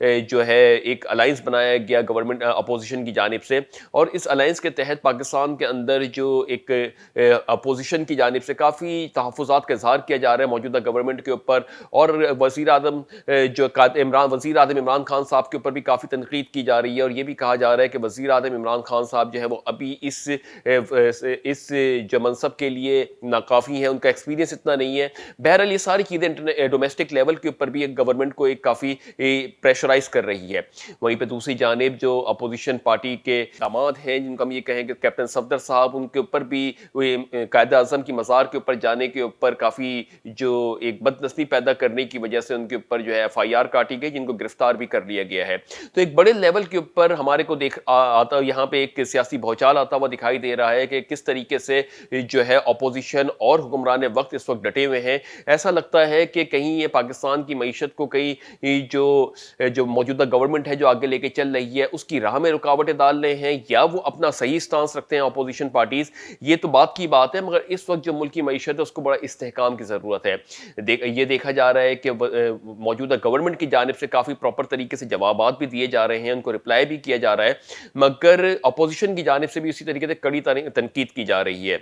جو ہے ایک الائنس بنایا گیا گورنمنٹ اپوزیشن کی جانب سے، اور اس الائنس کے تحت پاکستان کے اندر جو ایک اپوزیشن کی جانب سے کافی تحفظات کا اظہار کیا جا رہا ہے موجودہ گورنمنٹ کے اوپر، اور وزیر اعظم وزیر اعظم عمران خان صاحب کے اوپر بھی کافی تنقید کی جا رہی ہے، اور یہ بھی کہا جا رہا ہے کہ وزیر اعظم عمران خان صاحب جو ہے وہ ابھی اس جو منصب کے لیے ناکافی ہیں، ان کا ایکسپیرینس اتنا نہیں ہے۔ بہرحال یہ ساری چیزیں ڈومیسٹک لیول کے اوپر بھی ایک گورنمنٹ کو ایک کافی پریشرائز کر رہی ہے۔ وہیں پہ دوسری جانب جو اپوزیشن پارٹی کے داماد ہیں، جن کو ہم یہ کہیں کہ کیپٹن صفدر صاحب، ان کے اوپر بھی قائد اعظم کی مزار کے اوپر جانے کے اوپر کافی جو ایک بد نسلی پیدا کرنے کی وجہ سے ان کے اوپر جو ہے ایف آئی آر کاٹی گئی، جن کو گرفتار بھی کر لیا گیا ہے۔ تو ایک بڑے لیول کے اوپر ہمارے کو آتا یہاں پہ ایک سیاسی بھوچال آتا ہوا دکھائی دے رہا ہے کہ کس طریقے سے جو ہے اپوزیشن اور حکمران وقت اس وقت ڈٹے ہوئے ہیں۔ ایسا لگتا ہے کہ کہیں یہ پاکستان کی معیشت کو کہیں جو موجودہ گورنمنٹ ہے جو آگے لے کے چل رہی ہے اس کی راہ میں رکاوٹیں ڈال رہے ہیں، یا وہ اپنا صحیح سٹانس رکھتے ہیں اپوزیشن پارٹیز، یہ تو بات کی بات ہے، مگر اس وقت جو ملک کی معیشت ہے اس کو بڑا استحکام کی ضرورت ہے۔ یہ دیکھا جا رہا ہے کہ موجودہ گورنمنٹ کی جانب سے کافی پراپر طریقے سے جوابات بھی دیے جا رہے ہیں، ان کو رپلائی بھی کیا جا رہا ہے، مگر اپوزیشن کی جانب سے بھی اسی طریقے سے کڑی تنقید کی جا رہی ہے۔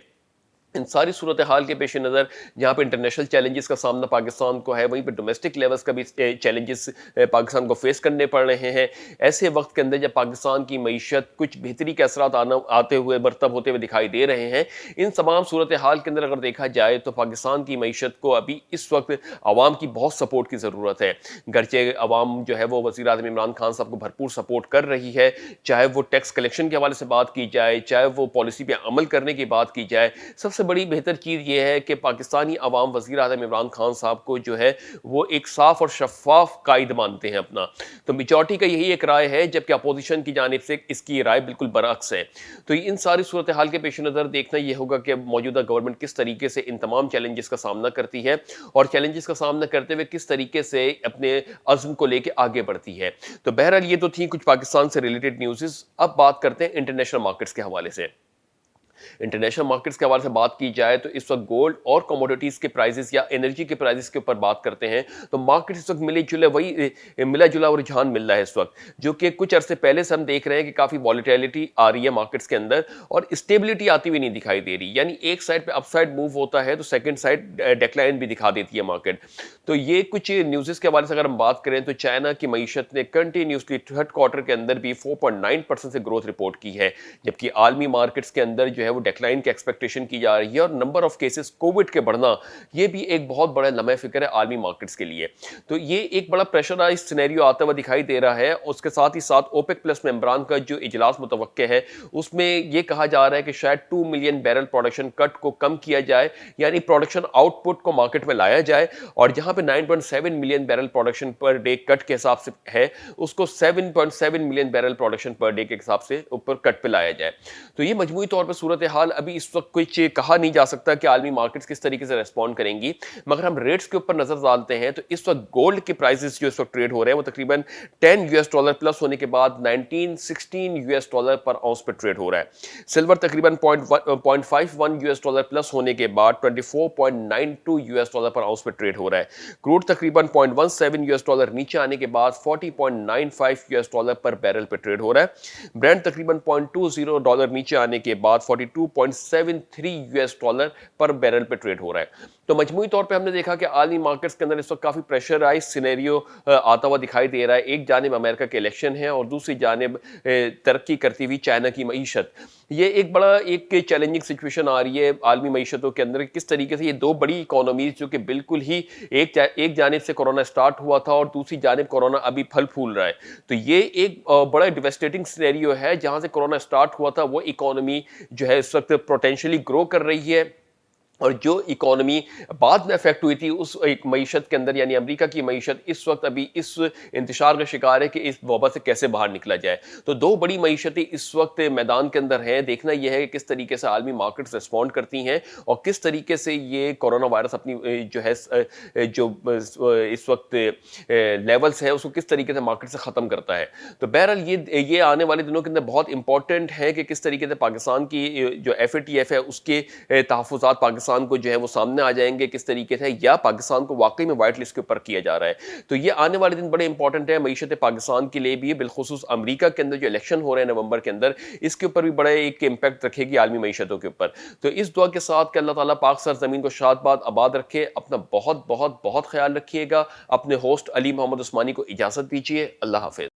ان ساری صورتحال کے پیش نظر جہاں پہ انٹرنیشنل چیلنجز کا سامنا پاکستان کو ہے، وہیں پہ ڈومیسٹک لیولز کا بھی چیلنجز پاکستان کو فیس کرنے پڑ رہے ہیں۔ ایسے وقت کے اندر جب پاکستان کی معیشت کچھ بہتری کے اثرات آتے ہوئے مرتب ہوتے ہوئے دکھائی دے رہے ہیں، ان تمام صورتحال کے اندر اگر دیکھا جائے تو پاکستان کی معیشت کو ابھی اس وقت عوام کی بہت سپورٹ کی ضرورت ہے۔ گرچہ عوام جو ہے وہ وزیر اعظم عمران خان صاحب کو بھرپور سپورٹ کر رہی ہے، چاہے وہ ٹیکس کلیکشن کے حوالے سے بات کی جائے، چاہے وہ پالیسی پہ عمل کرنے کی بات کی جائے، سب سے بڑی بہتر چیز یہ ہے کہ پاکستانی عوام وزیر اعظم عمران خان صاحب کو جو ہے وہ ایک صاف اور شفاف قائد مانتے ہیں اپنا۔ تو میجورٹی کا یہی ایک رائے ہے، جبکہ اپوزیشن کی جانب سے اس کی رائے بالکل برعکس ہے۔ تو ان ساری صورتحال کے پیش نظر دیکھنا یہ ہوگا کہ موجودہ گورنمنٹ کس طریقے سے ان تمام چیلنجز کا سامنا کرتی ہے، اور چیلنجز کا سامنا کرتے ہوئے کس طریقے سے اپنے عزم کو لے کے آگے بڑھتی ہے۔ تو بہرحال یہ تو تھی کچھ پاکستان سے ریلیٹڈ نیوزز۔ اب بات کرتے ہیں انٹرنیشنل مارکیٹس کے حوالے سے۔ انٹرنیشنل مارکیٹس کے حوالے سے بات کی جائے تو اس وقت گولڈ اور کموڈیٹیز کے پرائزز یا انرجی کے پرائزز کے اوپر بات کرتے ہیں تو مارکیٹ اس وقت ملا جلا رجحان مل رہا ہے اس وقت، جو کہ کچھ عرصے پہلے سے ہم دیکھ رہے ہیں کہ کافی والیٹیلٹی آ رہی ہے مارکیٹس کے اندر، اور اسٹیبلٹی آتی ہوئی نہیں دکھائی دے رہی، یعنی ایک سائڈ پہ اپ سائڈ موو ہوتا ہے تو سیکنڈ سائڈ ڈیکلائن بھی دکھا دیتی ہے مارکیٹ۔ تو یہ کچھ نیوزز کے حوالے سے اگر ہم بات کریں تو چائنا کی معیشت نے کنٹینیوسلی تھرڈ کوارٹر کے اندر بھی 4.9% سے گروتھ رپورٹ کی ہے، جبکہ عالمی مارکیٹس کے اندر جو ہے وہ ڈیکلائن کی ایکسپیکٹیشن کی جا رہی ہے، اور نمبر آف کیسز کووڈ کے بڑھنا یہ بھی ایک بہت بڑا لمحہ فکر ہے عالمی مارکیٹس کے لیے۔ تو یہ ایک بڑا پریشرائز سینیریو آتا ہوا دکھائی دے رہا ہے۔ اس کے ساتھ ہی ساتھ اوپیک پلس ممبران کا جو اجلاس متوقع ہے اس میں یہ کہا جا رہا ہے کہ شاید 2 ملین بیرل پروڈکشن کٹ کو کم کیا جائے، یعنی پروڈکشن آؤٹ پٹ کو مارکیٹ میں لایا جائے، اور جہاں پہ 9.7 million barrel production per day cut کے حساب سے ہے اس کو 7.7 million barrel production per day کے حساب سے اوپر کٹ پہ لایا جائے۔ تو یہ مجموعی طور پر صورتحال ابھی اس وقت کچھ کہا نہیں جا سکتا کہ عالمی مارکیٹس کس طریقے سے ریسپونڈ کریں گی، مگر ہم ریٹس کے اوپر نظر ڈالتے ہیں تو اس وقت گولڈ کے پرائسز جو اس وقت ٹریڈ ہو رہے ہیں وہ تقریباً $10 پلس ہونے کے بعد $19-16 پر اونس پہ ٹریڈ ہو رہا ہے۔ سلور تقریباً $0.51 پلس ہونے کے بعد $24.92 پر اونس پہ ٹریڈ ہو رہا ہے۔ کروڈ تقریباً $0.17 نیچے آنے کے بعد $40.95 پر بیرل پہ ٹریڈ ہو رہا ہے۔ برینڈ تقریباً $0.20 نیچے آنے کے بعد $42.73 پر بیرل پہ ٹریڈ ہو رہا ہے۔ تو مجموعی طور پہ ہم نے دیکھا کہ عالمی مارکیٹس کے اندر اس وقت کافی پریشرائز سینیریو آتا ہوا دکھائی دے رہا ہے۔ ایک جانب امریکہ کے الیکشن ہے اور دوسری جانب ترقی کرتی ہوئی چائنا کی معیشت۔ یہ ایک بڑا چیلنجنگ سچویشن آ رہی ہے عالمی معیشتوں کے اندر، کس طریقے سے یہ دو بڑی اکانومیز جو کہ بالکل ہی ایک جانب سے کورونا اسٹارٹ ہوا تھا اور دوسری جانب کورونا ابھی پھل پھول رہا ہے، تو یہ ایک بڑا ڈیویسٹیٹنگ سینیریو ہے۔ جہاں سے کورونا اسٹارٹ ہوا تھا وہ اکانومی جو ہے اس وقت پوٹینشلی گرو کر رہی ہے، اور جو اکانومی بعد میں افیکٹ ہوئی تھی اس ایک معیشت کے اندر یعنی امریکہ کی معیشت اس وقت ابھی اس انتشار کا شکار ہے کہ اس وبا سے کیسے باہر نکلا جائے۔ تو دو بڑی معیشتیں اس وقت میدان کے اندر ہیں۔ دیکھنا یہ ہے کہ کس طریقے سے عالمی مارکیٹس ریسپونڈ کرتی ہیں اور کس طریقے سے یہ کورونا وائرس اپنی جو ہے جو اس وقت لیولز ہیں اس کو کس طریقے سے مارکیٹ سے ختم کرتا ہے۔ تو بہرحال یہ آنے والے دنوں کے اندر بہت امپورٹنٹ ہے کہ کس طریقے سے پاکستان کی جو FATF ہے اس کے تحفظات پاکستان پاکستان کو جو ہے وہ سامنے آ جائیں گے کس طریقے سے، یا پاکستان کو واقعی میں وائٹ لسٹ کے اوپر کیا جا رہا ہے. تو یہ آنے والے دن بڑے امپورٹنٹ ہے معیشت پاکستان کے لیے بھی، بالخصوص امریکہ کے اندر جو الیکشن ہو رہے ہیں نومبر کے اندر، اس کے اوپر بھی بڑا ایک امپیکٹ رکھے گی عالمی معیشتوں کے اوپر. تو اس دعا کے ساتھ کہ اللہ تعالیٰ پاک سرزمین کو شاد باد آباد رکھے. اپنا بہت بہت بہت خیال رکھیے گا. اپنے ہوسٹ علی محمد عثمانی کو اجازت دیجیے. اللہ حافظ.